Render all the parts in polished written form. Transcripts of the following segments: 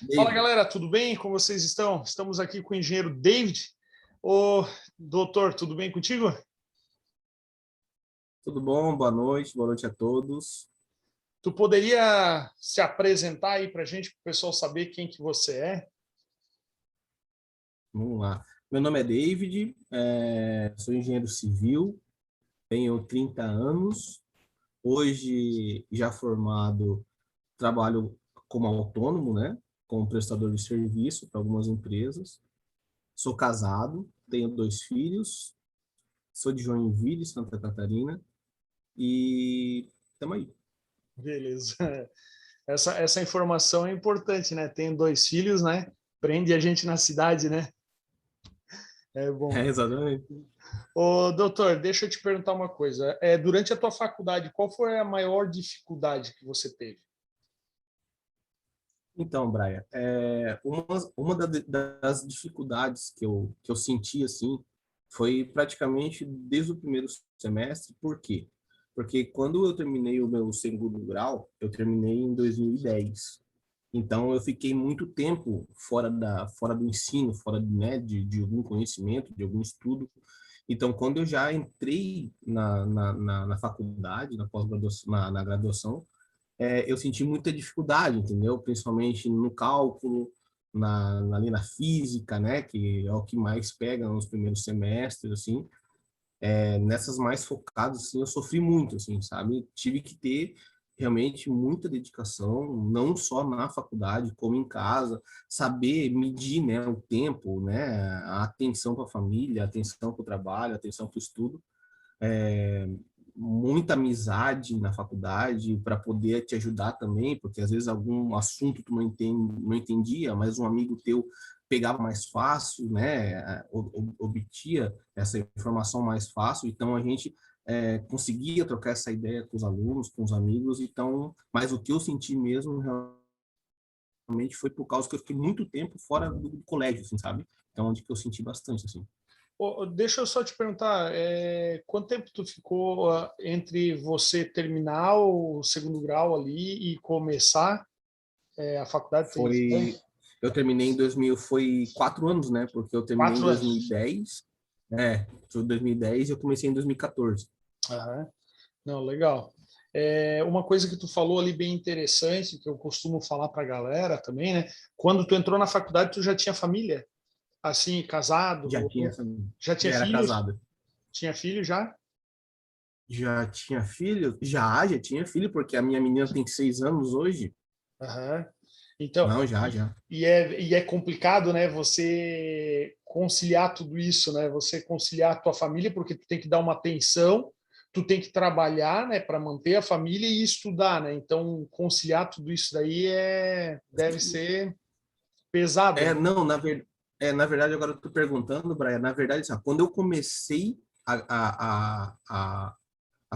Fala, David, galera, tudo bem? Como vocês estão? Estamos aqui com o engenheiro David. Ô, doutor, tudo bem contigo? tudo bom? Boa noite a todos. Tu poderia se apresentar aí para a gente, para o pessoal saber quem que você é? Vamos lá. Meu nome é David, sou engenheiro civil, tenho 30 anos. Hoje, já formado, trabalho como autônomo, né? Como prestador de serviço para algumas empresas. Sou casado, tenho 2 filhos, sou de Joinville, Santa Catarina, e estamos aí. Beleza. Essa informação é importante, né? Tenho 2 filhos, né? Prende a gente na cidade, né? É bom. Exatamente. Ô, doutor, deixa eu te perguntar uma coisa. Durante a tua faculdade, qual foi a maior dificuldade que você teve? Então, Brian, das dificuldades que eu senti, assim, foi praticamente desde o primeiro semestre. Por quê? Porque quando eu terminei o meu segundo grau, eu terminei em 2010. Então, eu fiquei muito tempo fora do ensino, fora, né, de algum conhecimento, de algum estudo. Então, quando eu já entrei na faculdade, na pós-graduação, na graduação, eu senti muita dificuldade, entendeu? Principalmente no cálculo, ali na física, né? Que é o que mais pega nos primeiros semestres, assim. Nessas mais focadas, assim, eu sofri muito, assim, sabe? Tive que ter realmente muita dedicação, não só na faculdade, como em casa, saber medir, né, o tempo, né, a atenção para a família, a atenção para o trabalho, a atenção para o estudo, é, muita amizade na faculdade para poder te ajudar também, porque às vezes algum assunto tu não entendia, mas um amigo teu pegava mais fácil, né, obtia essa informação mais fácil, então a gente conseguia trocar essa ideia com os alunos, com os amigos, então, mas o que eu senti mesmo realmente foi por causa que eu fiquei muito tempo fora do colégio, assim, sabe? Então, onde que eu senti bastante, assim. Deixa eu só te perguntar, quanto tempo tu ficou entre você terminar o segundo grau ali e começar a faculdade? Tem isso, né? Foi, eu terminei em 2000, foi 4 anos, né? Porque eu terminei em 4 anos. 2010, foi 2010 e eu comecei em 2014. Aham. Não, legal. Uma coisa que tu falou ali bem interessante, que eu costumo falar para a galera também, né? Quando tu entrou na faculdade, tu já tinha família? Assim, Já casado? tinha, Já tinha já era filhos? casado. Tinha filho já? Já tinha filho? Já tinha filho, porque a minha menina tem 6 anos hoje. Aham. Então, Não, já. e é complicado, né? Você conciliar tudo isso, né? Você conciliar a tua família, porque tu tem que dar uma atenção, tu tem que trabalhar, né, para manter a família e estudar, né? Então, conciliar tudo isso daí deve ser pesado, né? Não, na verdade, agora eu tô perguntando, Brian, na verdade, assim, ó, quando eu comecei a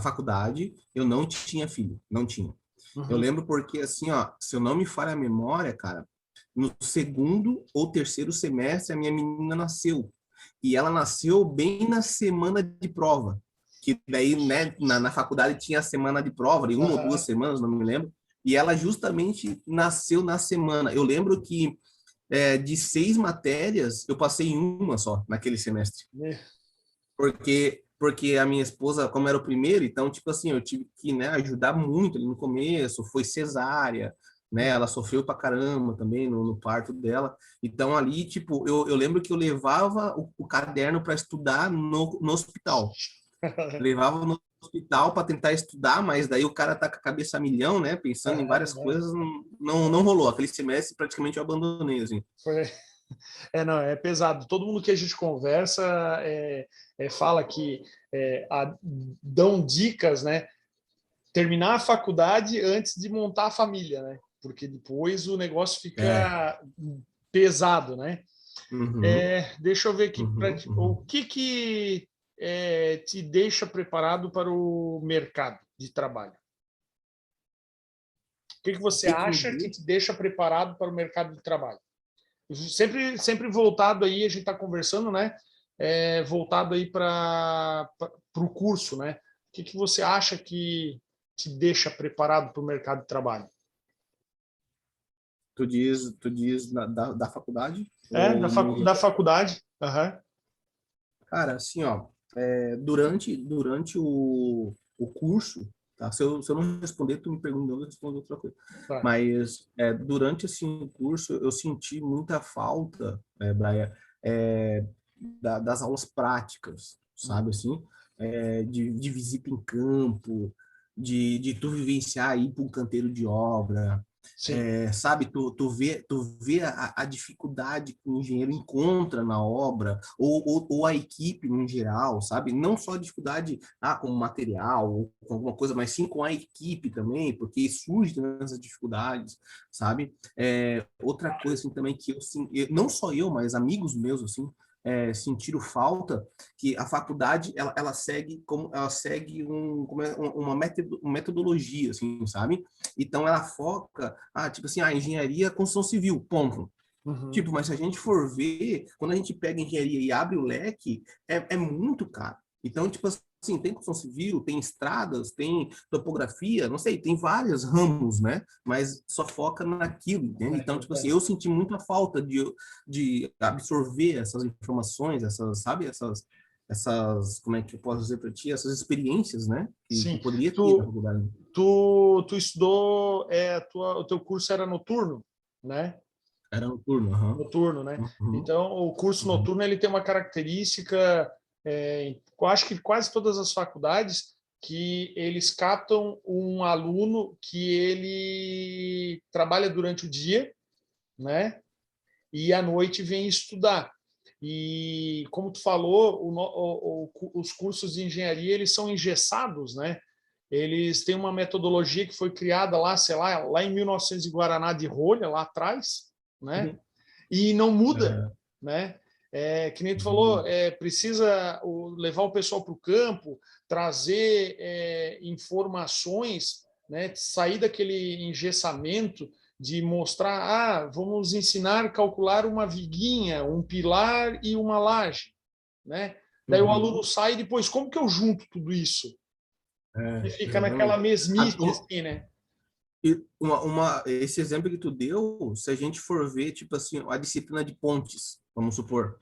faculdade, eu não tinha filho, não tinha. Eu Uhum. lembro porque, assim, ó, se eu não me falha a memória, cara, no segundo ou terceiro semestre, a minha menina nasceu. E ela nasceu bem na semana de prova. Que daí, né, na faculdade tinha a semana de prova, de 1 ou 2 semanas, não me lembro. E ela justamente nasceu na semana. Eu lembro que de 6 matérias, eu passei em uma só naquele semestre. Uhum. Porque a minha esposa, como era o primeiro, então, tipo assim, eu tive que, né, ajudar muito ali no começo, foi cesárea, né, ela sofreu pra caramba também no parto dela. Então, ali, tipo, eu lembro que eu levava o caderno para estudar no hospital. Levava no hospital para tentar estudar, mas daí o cara tá com a cabeça a milhão, né, pensando em várias Aham. coisas, não rolou. Aquele semestre praticamente eu abandonei, assim. Foi, não, é pesado. Todo mundo que a gente conversa fala que dão dicas, né? Terminar a faculdade antes de montar a família, né? Porque depois o negócio É. fica pesado, né? Uhum, Deixa eu ver aqui o uhum. que te deixa preparado para o mercado de trabalho. O que O você que que me acha que deixa? te deixa preparado para o mercado de trabalho? Sempre voltado aí, a gente está conversando, né? Voltado aí para o curso, né? O que você acha que te deixa preparado para o mercado de trabalho? Tu diz da faculdade? Da faculdade. Aham. Cara, assim, ó, durante o curso, tá? Se eu não responder, tu me pergunta, eu respondo outra coisa. Tá. Mas durante, assim, o curso, eu senti muita falta, Braia, das aulas práticas, sabe, assim? De visita em campo, de tu vivenciar, ir para um canteiro de obra, Sim. sabe, tu vê a dificuldade que o engenheiro encontra na obra, ou a equipe no geral, sabe? Não só a dificuldade com material, ou com alguma coisa, mas sim com a equipe também, porque surgem essas dificuldades, sabe? Outra coisa assim, também que não só eu, mas amigos meus, assim, sentiram falta, que a faculdade ela segue uma metodologia, assim, sabe? Então ela foca, tipo assim, a engenharia, construção civil, ponto. Uhum. Tipo, mas se a gente for ver, quando a gente pega engenharia e abre o leque, é muito caro. Então, tipo assim, tem construção civil, tem estradas, tem topografia, não sei, tem vários ramos, né? Mas só foca naquilo, entende? Então, tipo assim, eu senti muita falta de absorver essas informações, sabe? Como é que eu posso dizer para ti? Essas experiências, né? Que Sim. poderia ter na Tu, faculdade. tu estudou, o teu curso era noturno, né? Era noturno, aham. Noturno, né? Uhum, Então, o curso uhum, noturno ele tem uma característica, eu acho que quase todas as faculdades, que eles captam um aluno que ele trabalha durante o dia, né? E à noite vem estudar. E como tu falou, os cursos de engenharia eles são engessados, né? Eles têm uma metodologia que foi criada lá, sei lá em 1900 e Guaraná de rolha, lá atrás, né? uhum. E não muda, É, né? Que nem tu falou, uhum. precisa levar o pessoal para o campo, trazer informações, né? Sair daquele engessamento de mostrar, vamos ensinar a calcular uma viguinha, um pilar e uma laje, né? Daí o aluno Uhum. sai e depois, como que eu junto tudo isso? E fica naquela Exatamente. A- mesmice, um- assim, né? esse exemplo que tu deu, se a gente for ver, tipo assim, a disciplina de pontes, vamos supor,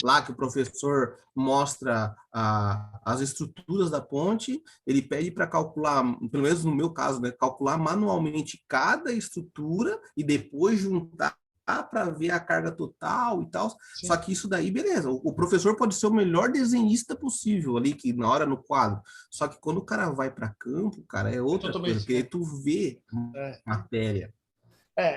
lá que o professor mostra as estruturas da ponte, ele pede para calcular, pelo menos no meu caso, né, calcular manualmente cada estrutura e depois juntar para ver a carga total e tal. Só Sim, que isso daí, beleza. O professor pode ser o melhor desenhista possível ali, que na hora no quadro. Só que quando o cara vai para campo, cara, é é outra totalmente coisa, porque diferente. tu vê É. matéria,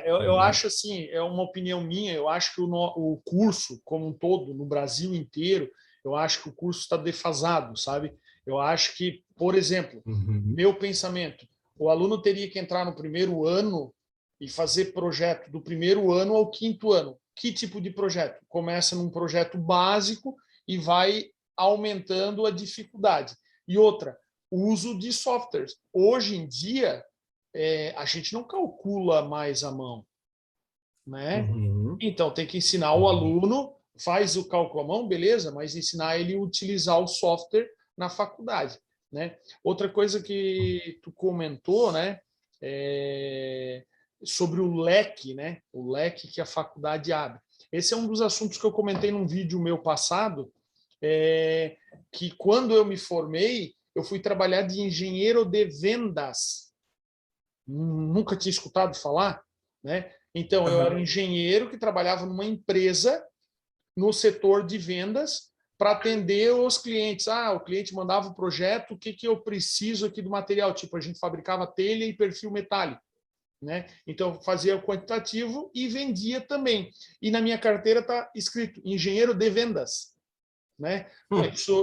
Eu entendeu? acho assim, é uma opinião minha, eu acho que o curso como um todo, no Brasil inteiro, eu acho que o curso está defasado, sabe? Eu acho que, por exemplo, Uhum. meu pensamento, o aluno teria que entrar no primeiro ano e fazer projeto do primeiro ano ao quinto ano. Que tipo de projeto? Começa num projeto básico e vai aumentando a dificuldade. E outra, o uso de softwares. Hoje em dia, a gente não calcula mais à mão, né? Uhum. Então tem que ensinar o Uhum. aluno, faz o cálculo à mão, beleza, mas ensinar ele a utilizar o software na faculdade, né? Outra coisa que tu comentou, né? É sobre o leque, né? O leque que a faculdade abre. Esse é um dos assuntos que eu comentei num vídeo meu passado, que quando eu me formei, eu fui trabalhar de engenheiro de vendas. Nunca tinha escutado falar, né? Então, eu era um Uhum. engenheiro que trabalhava numa empresa no setor de vendas para atender os clientes. O cliente mandava o projeto, o que, que eu preciso aqui do material? Tipo, a gente fabricava telha e perfil metálico, né? Então, fazia o quantitativo e vendia também. E na minha carteira está escrito engenheiro de vendas, né?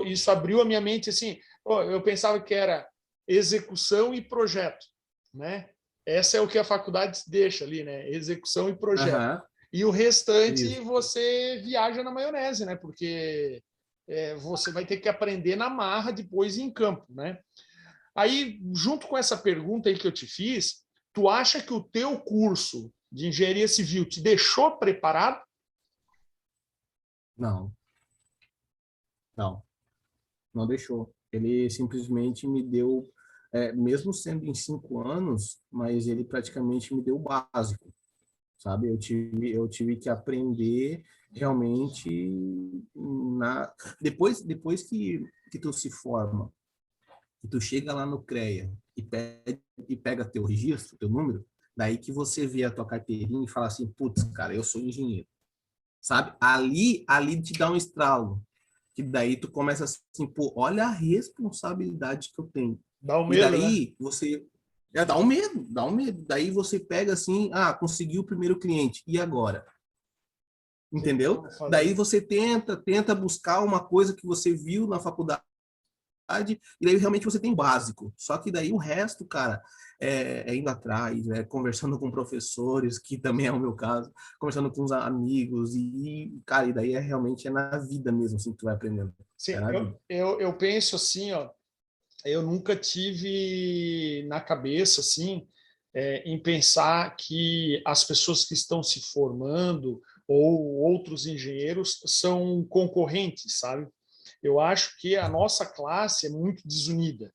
Isso abriu a minha mente assim. Eu pensava que era execução e projeto, né? Essa é o que a faculdade deixa ali, né? Execução e projeto. Uhum. E o restante Isso. você viaja na maionese, né? Porque você vai ter que aprender na marra depois em campo, né? Aí, junto com essa pergunta aí que eu te fiz, tu acha que o teu curso de engenharia civil te deixou preparado? Não, não, não deixou. Ele simplesmente me deu, mesmo sendo em 5 anos, mas ele praticamente me deu o básico, sabe? Eu tive que aprender realmente depois que tu se forma, que tu chega lá no CREA e pega teu registro, teu número, daí que você vê a tua carteirinha e fala assim, putz, cara, eu sou engenheiro, sabe? Ali te dá um estralo, que daí tu começa assim, pô, olha a responsabilidade que eu tenho. Dá um E medo, né? daí você dá um medo, dá um medo. Daí você pega assim, conseguiu o primeiro cliente, e agora? O que que eu Entendeu? vou Daí fazer? você tenta buscar uma coisa que você viu na faculdade, e daí realmente você tem básico. Só que daí o resto, cara, é indo atrás, conversando com professores, que também é o meu caso, conversando com os amigos, cara, e daí realmente na vida mesmo, assim, que tu vai aprendendo. É Sim, na vida. eu penso assim, ó, eu nunca tive na cabeça, assim, em pensar que as pessoas que estão se formando ou outros engenheiros são concorrentes, sabe? Eu acho que a nossa classe é muito desunida.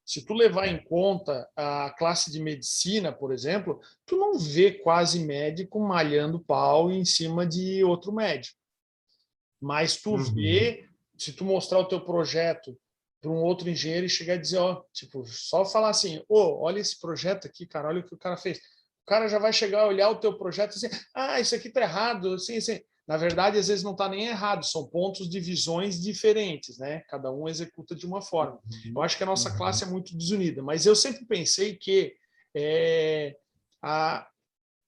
Se tu levar em conta a classe de medicina, por exemplo, tu não vê quase médico malhando pau em cima de outro médico. Mas tu Uhum. vê, se tu mostrar o teu projeto para um outro engenheiro e chegar a dizer, ó, tipo, só falar assim, ô, olha esse projeto aqui, cara, olha o que o cara fez. O cara já vai chegar a olhar o teu projeto e dizer, isso aqui tá errado, assim, assim. Na verdade, às vezes não está nem errado, são pontos de visões diferentes, né? Cada um executa de uma forma. Eu Uhum. acho que a nossa classe Uhum. é muito desunida, mas eu sempre pensei que é, a,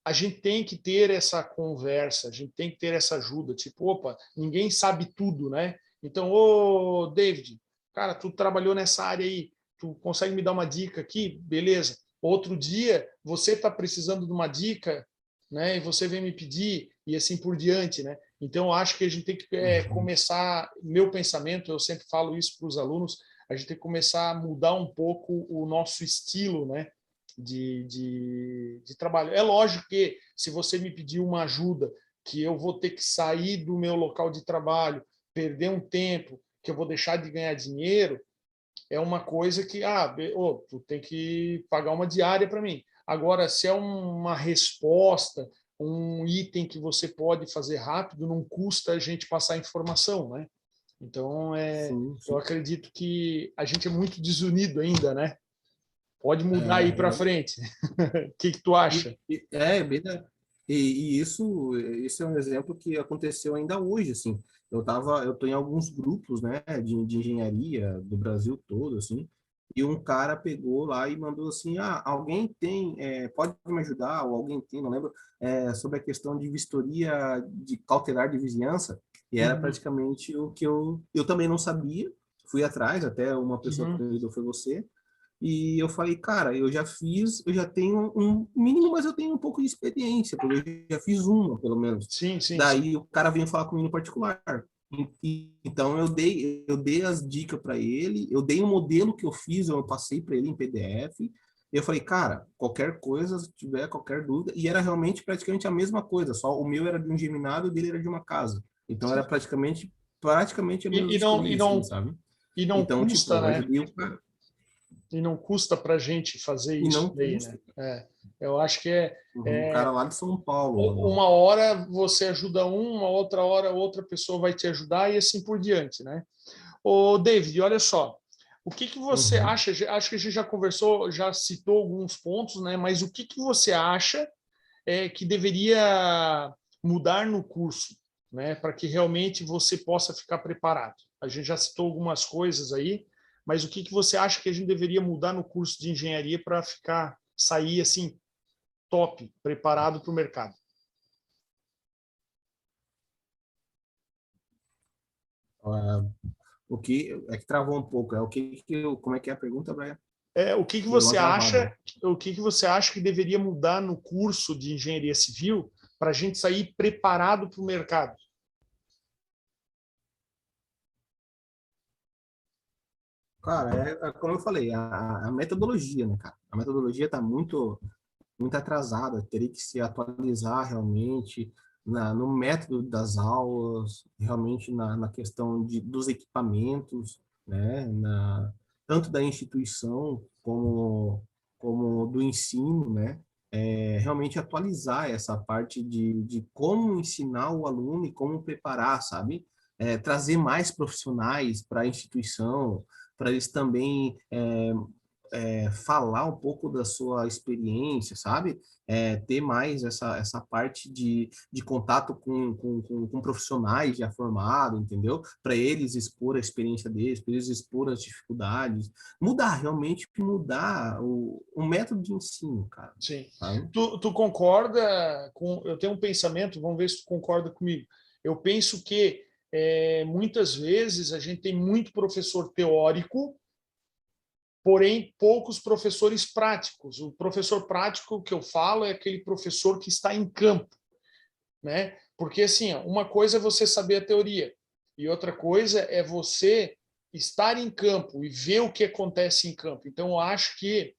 a gente tem que ter essa conversa, a gente tem que ter essa ajuda. Tipo, opa, ninguém sabe tudo, né? Então, ô David, cara, tu trabalhou nessa área aí, tu consegue me dar uma dica aqui? Beleza. Outro dia, você está precisando de uma dica, né? E você vem me pedir, e assim por diante, né? Então, eu acho que a gente tem que Uhum. começar. Meu pensamento, eu sempre falo isso para os alunos, a gente tem que começar a mudar um pouco o nosso estilo, né? De trabalho. É lógico que se você me pedir uma ajuda, que eu vou ter que sair do meu local de trabalho, perder um tempo, que eu vou deixar de ganhar dinheiro, é uma coisa que, tu tem que pagar uma diária para mim. Agora, se é uma resposta, um item que você pode fazer rápido, não custa a gente passar informação, né? Então, Sim, eu sim. acredito que a gente é muito desunido ainda, né? Pode mudar aí para Realmente. frente. O que tu acha? E isso é um exemplo que aconteceu ainda hoje, assim. Eu tô em alguns grupos, né, de engenharia do Brasil todo, assim, e um cara pegou lá e mandou assim, alguém tem, pode me ajudar, ou alguém tem, não lembro, sobre a questão de vistoria de cautelar de vizinhança, e era Uhum, praticamente o que eu também não sabia, fui atrás, até uma pessoa que uhum. me ajudou foi você, e eu falei, cara, eu já tenho um mínimo, mas eu tenho um pouco de experiência, porque eu já fiz uma, pelo menos. Sim, sim, sim. Daí o cara veio falar comigo no particular. Então eu dei as dicas para ele, eu dei um modelo que eu fiz, eu passei para ele em PDF. E eu falei, cara, qualquer coisa, se tiver qualquer dúvida, e era realmente praticamente a mesma coisa, só o meu era de um geminado e o dele era de uma casa. Então era Sim. praticamente a mesma E, e não, e vistoria, assim, não, sabe? e não Então, tipo, custa, eu né? ajudei o cara. E não custa para a gente fazer E isso não daí, né? custa. Eu acho que Um cara lá de São Paulo. uma hora você ajuda uma outra hora outra pessoa vai te ajudar e assim por diante, né? Ô, David, olha só. O que que você Uhum. acha? Acho que a gente já conversou, já citou alguns pontos, né? Mas o que que você acha que deveria mudar no curso, né, para que realmente você possa ficar preparado? A gente já citou algumas coisas aí, mas o que, que você acha que a gente deveria mudar no curso de engenharia para sair assim, top, preparado para o mercado? Ah, o que é que travou um pouco? Como é que é a pergunta, Brian? O que, que Deu uma você travada. acha? O que, que você acha que deveria mudar no curso de engenharia civil para a gente sair preparado para o mercado? Cara, como eu falei, a metodologia, né, cara? A metodologia está muito atrasada, teria que se atualizar realmente no método das aulas, realmente na questão dos equipamentos, né? Tanto da instituição como do ensino, né? realmente atualizar essa parte de como ensinar o aluno e como preparar, sabe? Trazer mais profissionais para a instituição, para eles também falar um pouco da sua experiência, sabe? Ter mais essa parte de contato com profissionais já formados, entendeu? Para eles expor a experiência deles, para eles expor as dificuldades, realmente mudar o método de ensino, cara. Sim. Sabe? Tu concorda com... Eu tenho um pensamento, vamos ver se tu concorda comigo. Eu penso que muitas vezes a gente tem muito professor teórico, porém poucos professores práticos. O professor prático que eu falo é aquele professor que está em campo, né? Porque assim, uma coisa é você saber a teoria e outra coisa é você estar em campo e ver o que acontece em campo. Então, eu acho que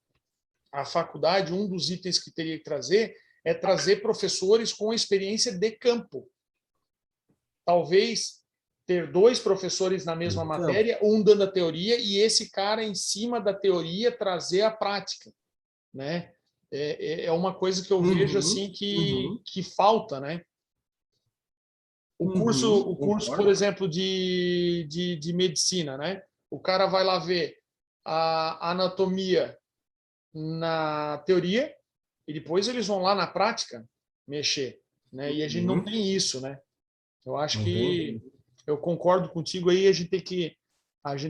a faculdade, um dos itens que teria que trazer é trazer professores com experiência de campo. Talvez ter dois professores na mesma Então, matéria, um dando a teoria e esse cara em cima da teoria trazer a prática, né? É uma coisa que eu vejo uhum, assim que, uhum, que falta, né? O curso, por concordo. exemplo, de medicina, né? O cara vai lá ver a anatomia na teoria e depois eles vão lá na prática mexer, né? E a gente não Uhum, tem isso, né? Eu acho não tem? que eu concordo contigo aí, a gente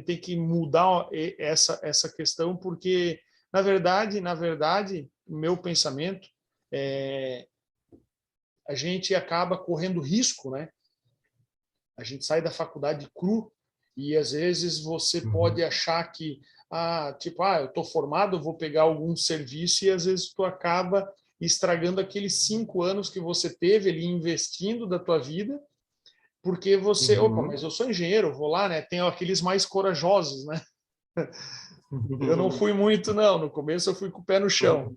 tem que mudar essa questão porque na verdade, o meu pensamento é a gente acaba correndo risco, né? A gente sai da faculdade cru e às vezes você Uhum, pode achar que, eu estou formado, eu vou pegar algum serviço e às vezes tu acaba estragando aqueles 5 anos que você teve ali investindo da tua vida, porque você, opa, uhum. mas eu sou engenheiro, eu vou lá, né? Tem aqueles mais corajosos, né? Eu não fui muito, não. No começo eu fui com o pé no chão.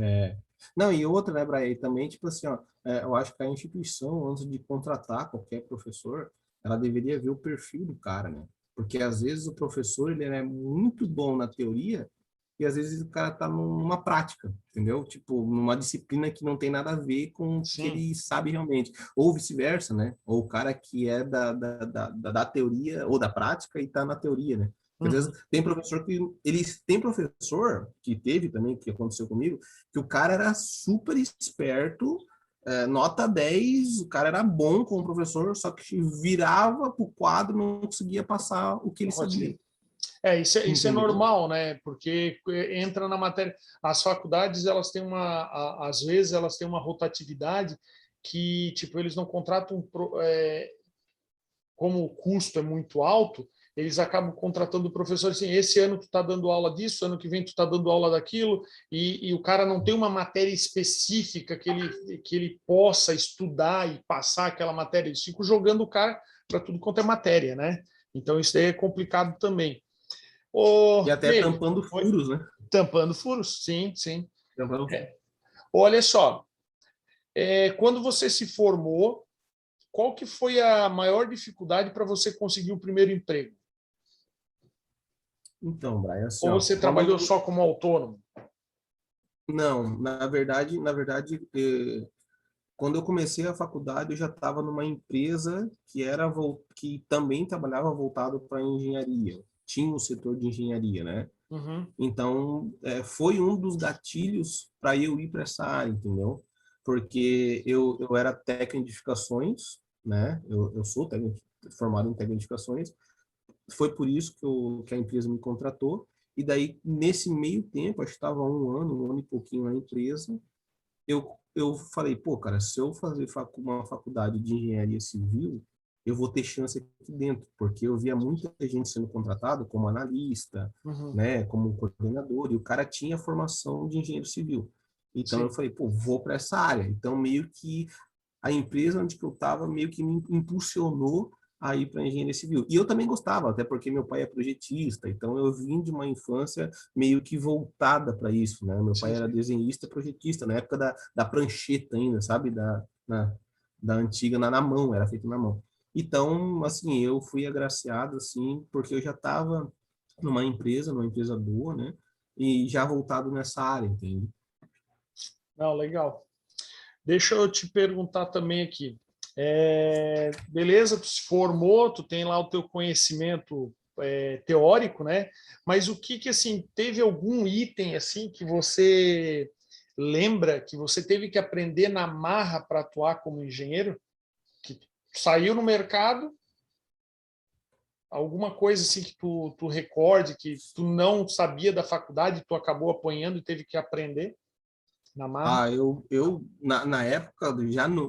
É. Não, e outra, né, Brian, e também, tipo assim, ó, eu acho que a instituição, antes de contratar qualquer professor, ela deveria ver o perfil do cara, né? Porque às vezes o professor, ele é muito bom na teoria e às vezes o cara tá numa prática, entendeu? Tipo, numa disciplina que não tem nada a ver com o que Sim. ele sabe realmente. Ou vice-versa, né? Ou o cara que é da teoria ou da prática e tá na teoria, né? Às Uhum. vezes tem professor que teve também, que aconteceu comigo, que o cara era super esperto, nota 10, o cara era bom como professor, só que virava pro quadro, não conseguia passar o que ele sabia. Rotina. Isso é Entendeu? normal, né? Porque entra na matéria. As faculdades, elas têm às vezes, elas têm uma rotatividade que, tipo, eles não contratam, como o custo é muito alto, eles acabam contratando o professor assim, esse ano tu está dando aula disso, ano que vem tu está dando aula daquilo, e o cara não tem uma matéria específica que ele possa estudar e passar aquela matéria, eles ficam jogando o cara para tudo quanto é matéria, né? Então isso aí é complicado também. Ô, E até David, tampando furos, né? tampando furos, sim, sim. Tampando... Olha só, quando você se formou, qual que foi a maior dificuldade para você conseguir o primeiro emprego? Então, Brian, assim, Ou ó, você trabalhou só como autônomo? não, na verdade, quando eu comecei a faculdade, eu já estava numa empresa que também trabalhava voltado para engenharia. Tinha um setor de engenharia, né? Uhum. Então, foi um dos gatilhos para eu ir para essa área, entendeu? Porque eu era técnico de edificações, né? Eu sou formado em técnico de edificações. Foi por isso que a empresa me contratou. E daí, nesse meio tempo, acho que estava um ano e pouquinho na empresa, eu falei, pô, cara, se eu fazer uma faculdade de engenharia civil, eu vou ter chance aqui dentro, porque eu via muita gente sendo contratado como analista, Uhum. né, como coordenador, e o cara tinha formação de engenheiro civil. Então eu Sim. falei, pô, vou para essa área. Então meio que a empresa onde eu estava meio que me impulsionou a ir para engenharia civil. E eu também gostava, até porque meu pai é projetista, então eu vim de uma infância meio que voltada para isso, né? Meu pai Sim, era sim. desenhista, projetista, na época da prancheta ainda, sabe? Da antiga, na mão, era feito na mão. Então, assim, eu fui agraciado, assim, porque eu já estava numa empresa boa, né? E já voltado nessa área, entende? Não, legal. Deixa eu te perguntar também aqui. Beleza, tu se formou, tu tem lá o teu conhecimento teórico, né? Mas o que assim, teve algum item assim que você lembra que você teve que aprender na marra para atuar como engenheiro? Que saiu no mercado, alguma coisa assim que tu recorde, que tu não sabia da faculdade, tu acabou apanhando e teve que aprender na marra? Na época,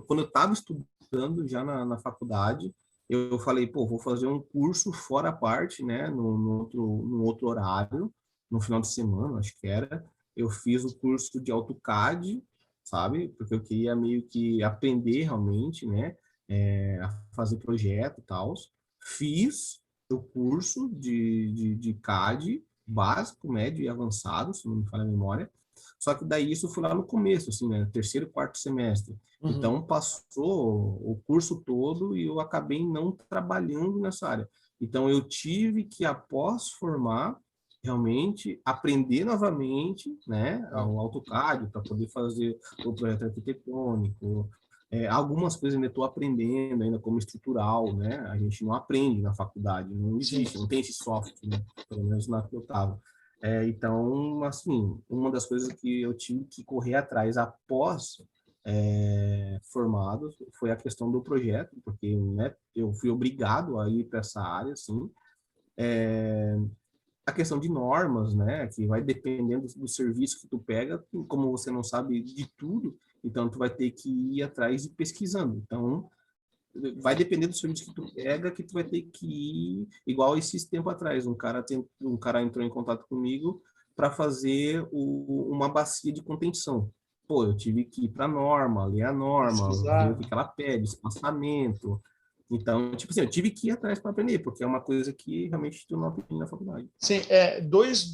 quando eu estava estudando já na faculdade, eu falei, pô, vou fazer um curso fora a parte, né, no outro horário, no final de semana, acho que era. Eu fiz o curso de AutoCAD, sabe? Porque eu queria meio que aprender realmente, né, a fazer projeto e tal. Fiz o curso de CAD, básico, médio e avançado, se não me falha a memória. Só que daí isso foi lá no começo, assim, né? Terceiro, quarto semestre. Uhum. Então passou o curso todo e eu acabei não trabalhando nessa área. Então eu tive que, após formar, realmente aprender novamente, né, Tá. o AutoCAD para poder fazer o projeto arquitetônico. Algumas coisas ainda estou aprendendo, ainda como estrutural, né? A gente não aprende na faculdade, não Sim. existe, não tem esse software, né? Pelo menos na que eu estava. Então, assim, uma das coisas que eu tive que correr atrás após formado foi a questão do projeto, porque, né, eu fui obrigado a ir para essa área, assim. A questão de normas, né, que vai dependendo do serviço que tu pega, como você não sabe de tudo, então tu vai ter que ir atrás e pesquisando. Então, vai depender do serviço que tu pega, que tu vai ter que ir, igual esses tempo atrás, um cara entrou em contato comigo para fazer uma bacia de contenção. Pô, eu tive que ir para a norma, ler a norma, ver o Pesquisar. que ela pede, espaçamento. Então, tipo assim, eu tive que ir atrás para aprender, porque é uma coisa que realmente tu não aprende na faculdade. Sim, dois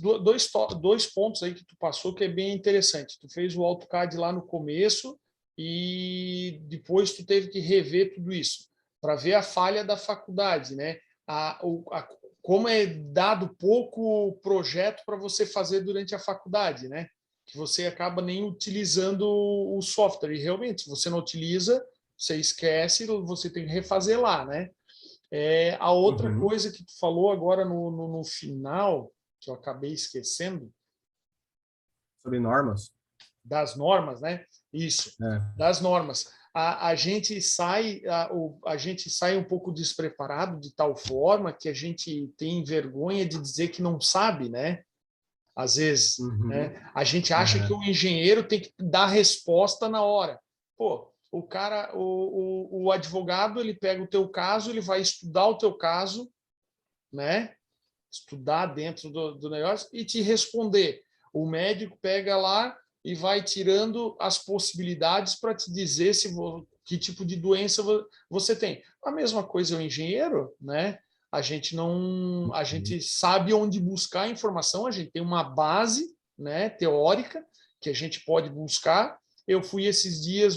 pontos aí que tu passou que é bem interessante. Tu fez o AutoCAD lá no começo e depois tu teve que rever tudo isso para ver a falha da faculdade, né? Como é dado pouco projeto para você fazer durante a faculdade, né? Que você acaba nem utilizando o software. E realmente, se você não utiliza, você esquece, você tem que refazer lá, né? A outra Uhum. coisa que tu falou agora no final, que eu acabei esquecendo, Sobre normas. das normas, né? Isso, É. das normas. A gente sai um pouco despreparado de tal forma que a gente tem vergonha de dizer que não sabe, né? Às vezes, Uhum. né? A gente acha que É. o engenheiro tem que dar resposta na hora. Pô, o advogado, ele pega o teu caso, ele vai estudar o teu caso, né? Estudar dentro do negócio e te responder. O médico pega lá e vai tirando as possibilidades para te dizer que tipo de doença você tem. A mesma coisa o engenheiro, né? A Uhum. gente sabe onde buscar a informação, a gente tem uma base, né, teórica que a gente pode buscar. Eu fui esses dias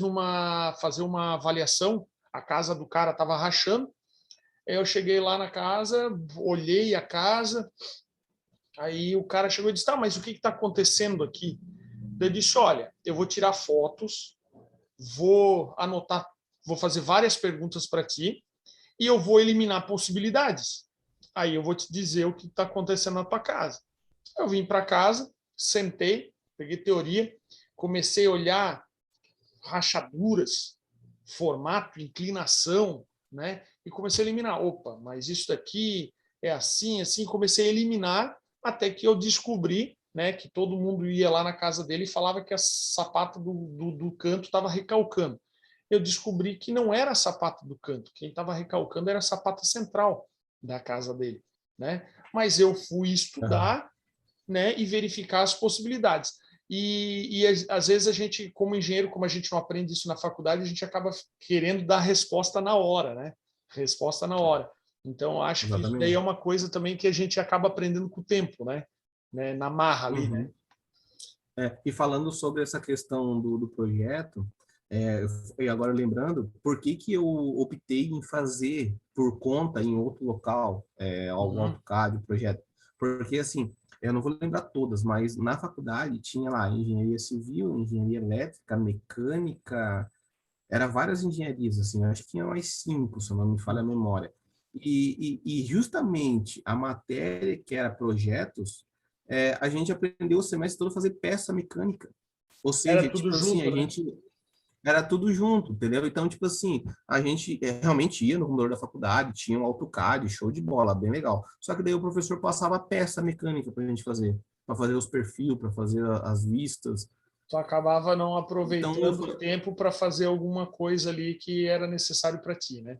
fazer uma avaliação, a casa do cara estava rachando. Eu cheguei lá na casa, olhei a casa, aí o cara chegou e disse: Tá, mas o que está acontecendo aqui? Eu disse: Olha, eu vou tirar fotos, vou anotar, vou fazer várias perguntas para ti e eu vou eliminar possibilidades. Aí eu vou te dizer o que está acontecendo na tua casa. Eu vim para casa, sentei, peguei teoria, comecei a olhar rachaduras, formato, inclinação, né? E comecei a eliminar. Opa, mas isso daqui é assim, assim. Comecei a eliminar até que eu descobri, né, que todo mundo ia lá na casa dele e falava que a sapata do canto estava recalcando. Eu descobri que não era a sapata do canto, quem estava recalcando era a sapata central da casa dele, né? Mas eu fui Uhum. estudar, né, e verificar as possibilidades. E às vezes a gente, como engenheiro, como a gente não aprende isso na faculdade, a gente acaba querendo dar resposta na hora, né? Resposta na hora. Então, acho que isso daí é Exatamente. uma coisa também que a gente acaba aprendendo com o tempo, né? Na marra ali, né? Uhum. E falando sobre essa questão do projeto, e agora lembrando, por que que eu optei em fazer por conta em outro local, o Uhum. AutoCAD, o projeto? Porque, assim, eu não vou lembrar todas, mas na faculdade tinha lá engenharia civil, engenharia elétrica, mecânica, era várias engenharias, assim, eu acho que tinha mais 5, se eu não me falha a memória. E justamente a matéria que era projetos, a gente aprendeu o semestre todo a fazer peça mecânica. Ou Era seja, tudo tipo assim, junto, a né? gente era tudo junto, entendeu? Então, tipo assim, a gente realmente ia no computador da faculdade, tinha um AutoCAD, show de bola, bem legal. Só que daí o professor passava peça mecânica para a gente fazer, para fazer os perfis, para fazer as vistas. Tu acabava não Então, eu aproveitando o falei, tempo para fazer alguma coisa ali que era necessário para ti, né?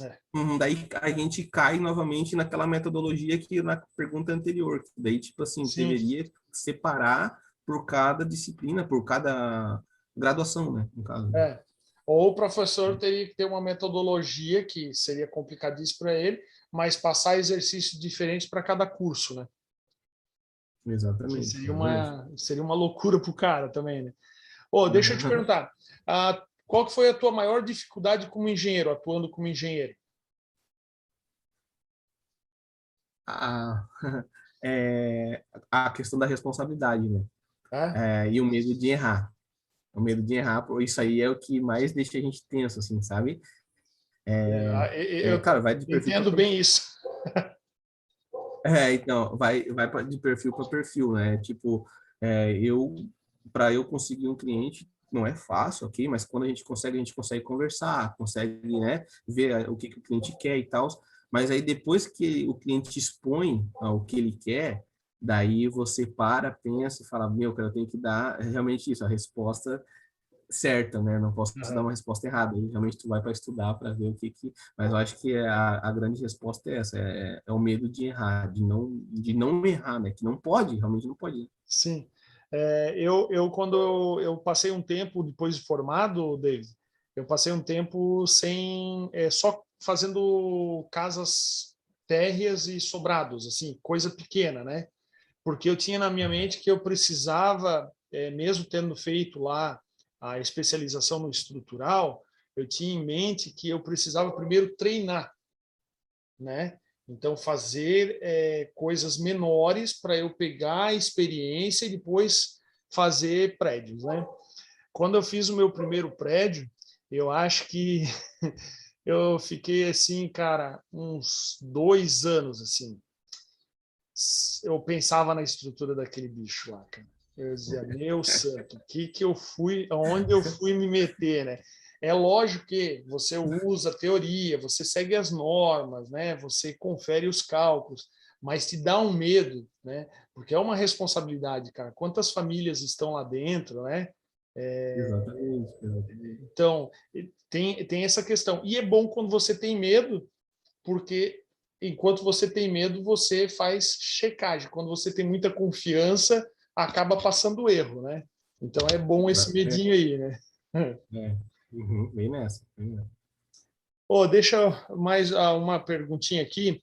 É. daí a gente cai novamente naquela metodologia que na pergunta anterior, que daí, tipo assim, Sim, deveria separar por cada disciplina, por cada graduação, né, no caso. é. Ou o professor teria que ter uma metodologia que seria complicadíssimo para ele, mas passar exercícios diferentes para cada curso, né? Que Exatamente, exatamente. seria uma loucura para o cara também, né? Oh, deixa eu te perguntar, qual que foi a tua maior dificuldade como engenheiro, atuando como engenheiro? a, a questão da responsabilidade, né? É? E o medo de errar. O medo de errar, isso aí é o que mais deixa a gente tenso, assim, sabe? Eu Cara, vai de perfil para entendo perfil. bem isso. Então, de perfil para perfil, né? Tipo, eu, para eu conseguir um cliente, não é fácil, ok? Mas quando a gente consegue conversar, consegue, né, ver o que, que o cliente quer e tal. Mas aí depois que o cliente expõe o que ele quer, daí você para, pensa e fala, meu, cara, eu tenho que dar realmente isso, a resposta certa, né? Não posso dar Uhum. uma resposta errada. Aí, realmente tu vai para estudar para ver o que que. Mas eu acho que a grande resposta é essa: é o medo de errar, de não errar, né? Que não pode, realmente não pode. Sim. Quando eu passei um tempo depois de formado, David, eu passei um tempo sem, só fazendo casas térreas e sobrados, assim, coisa pequena, né? Porque eu tinha na minha mente que eu precisava, mesmo tendo feito lá a especialização no estrutural, eu tinha em mente que eu precisava primeiro treinar, né? Então, fazer coisas menores para eu pegar a experiência e depois fazer prédios, né? Quando eu fiz o meu primeiro prédio, eu acho que eu fiquei assim, cara, uns 2 anos assim. Eu pensava na estrutura daquele bicho lá, cara. Eu dizia, meu santo, o que que eu fui, aonde eu fui me meter, né? É lógico que você usa a teoria, você segue as normas, né? Você confere os cálculos, mas te dá um medo, né? Porque é uma responsabilidade, cara. Quantas famílias estão lá dentro, né? Exatamente, exatamente. Então, tem essa questão. E é bom quando você tem medo, porque enquanto você tem medo, você faz checagem. Quando você tem muita confiança, acaba passando erro, né? Então é bom esse É, medinho aí, né? bem nessa, bem nessa. Oh, deixa mais uma perguntinha aqui.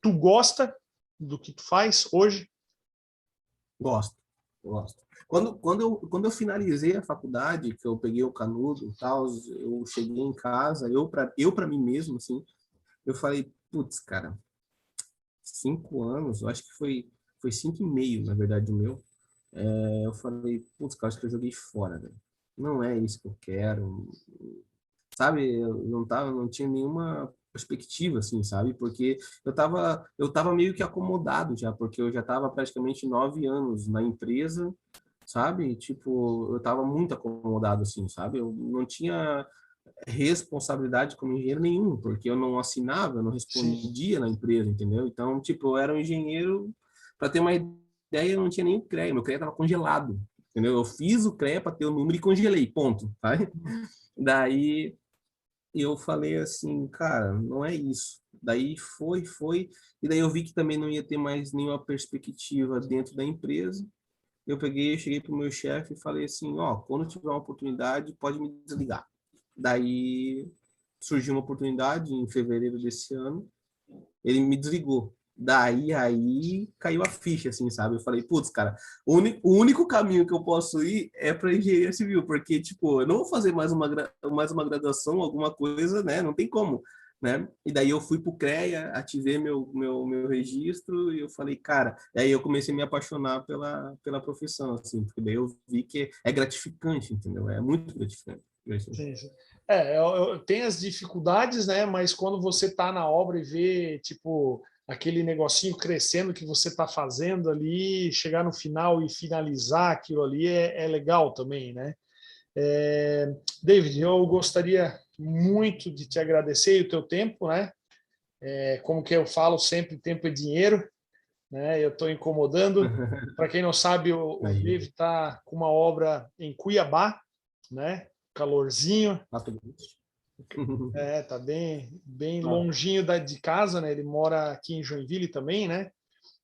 Tu gosta do que tu faz hoje? Gosto, gosto. Quando eu finalizei a faculdade, que eu peguei o canudo e tal, eu cheguei em casa, eu para mim mesmo, assim, eu falei, putz, cara, 5 anos, eu acho que foi 5 e meio, na verdade, o meu. Eu falei, putz, cara, acho que eu joguei fora, velho. Não é isso que eu quero, sabe? Eu não tinha nenhuma perspectiva, assim, sabe? Porque eu tava meio que acomodado já, porque eu já tava praticamente 9 anos na empresa, sabe? Tipo, eu tava muito acomodado, assim, sabe? Eu não tinha responsabilidade como engenheiro nenhum, porque eu não assinava, eu não Sim, respondia na empresa, entendeu? Então, tipo, eu era um engenheiro, para ter uma ideia, eu não tinha nem o CREA, meu CREA estava congelado, entendeu? Eu fiz o CREA para ter o número e congelei, ponto, sabe? Daí eu falei assim, cara, não é isso. Daí foi, e daí eu vi que também não ia ter mais nenhuma perspectiva dentro da empresa. Cheguei pro meu chefe e falei assim, ó, quando tiver uma oportunidade, pode me desligar. Daí surgiu uma oportunidade em fevereiro desse ano, ele me desligou. Daí aí caiu a ficha, assim, sabe? Eu falei, putz, cara, o único caminho que eu posso ir é para engenharia civil, porque, tipo, eu não vou fazer mais uma graduação, alguma coisa, né? Não tem como. né? E daí eu fui pro CREA, ativei meu registro e eu falei, cara, aí eu comecei a me apaixonar pela profissão, assim, porque daí eu vi que é gratificante, entendeu? É muito gratificante. Sim, sim. Tem as dificuldades, né? Mas quando você está na obra e vê, tipo, aquele negocinho crescendo que você está fazendo ali, chegar no final e finalizar aquilo ali é legal também, né? David, eu gostaria muito de te agradecer o teu tempo, né? Como que eu falo sempre, tempo é dinheiro, né? Eu estou incomodando. Para quem não sabe, o Aí, David está com uma obra em Cuiabá, né? Calorzinho. Mato Grosso. Tá bem Ah, longinho de casa, né? Ele mora aqui em Joinville também, né?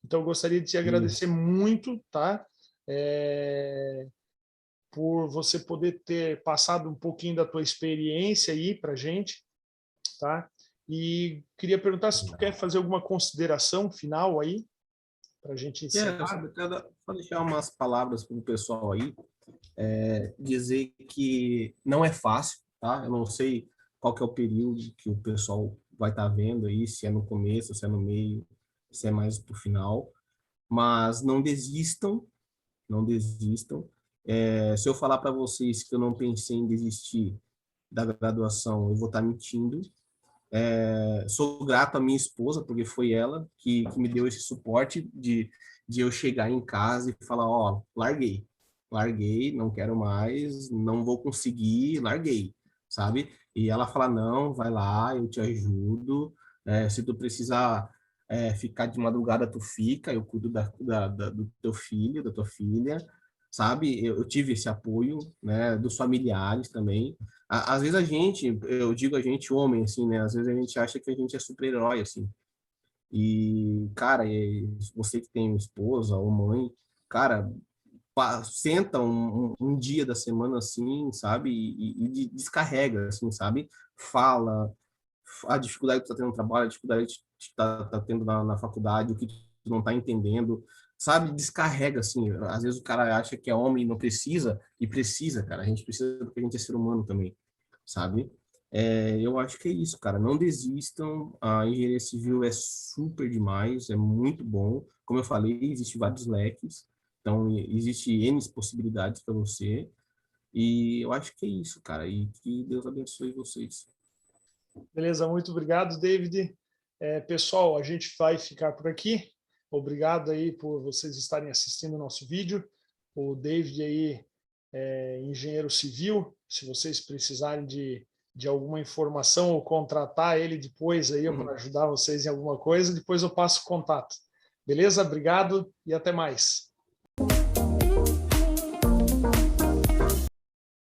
Então, eu gostaria de te agradecer isso. muito, tá? É, por você poder ter passado um pouquinho da tua experiência aí para gente, tá? E queria perguntar se tu quer fazer alguma consideração final aí para a gente encerrar. Só deixar umas palavras para o pessoal aí, dizer que não é fácil, tá? Eu não sei qual que é o período que o pessoal vai estar vendo aí, se é no começo, se é no meio, se é mais pro final, mas não desistam, não desistam. Se eu falar para vocês que eu não pensei em desistir da graduação, eu vou estar mentindo. Sou grato à minha esposa, porque foi ela que me deu esse suporte de eu chegar em casa e falar, ó, larguei, não quero mais, não vou conseguir, larguei, sabe? E ela fala, não, vai lá, eu te ajudo, se tu precisar ficar de madrugada, tu fica, eu cuido do teu filho, da tua filha, sabe? Eu tive esse apoio, né, dos familiares também. Às vezes eu digo a gente homem, assim, né? Às vezes a gente acha que a gente é super-herói, assim. E, cara, você que tem esposa ou mãe, cara, senta um dia da semana, assim, sabe? E descarrega, assim, sabe? Fala a dificuldade que tu tá tendo no trabalho, a dificuldade que tu tá tendo na faculdade, o que tu não tá entendendo, sabe? Descarrega, assim. Às vezes o cara acha que é homem e não precisa, e precisa, cara. A gente precisa porque a gente é ser humano também, sabe? Eu acho que é isso, cara. Não desistam. A engenharia civil é super demais, é muito bom. Como eu falei, existe vários leques, então existe N possibilidades para você. E eu acho que é isso, cara. E que Deus abençoe vocês. Beleza, muito obrigado, David. Pessoal, a gente vai ficar por aqui. Obrigado aí por vocês estarem assistindo o nosso vídeo. O David aí é engenheiro civil. Se vocês precisarem de alguma informação ou contratar ele depois aí para ajudar vocês em alguma coisa, depois eu passo o contato. Beleza? Obrigado e até mais.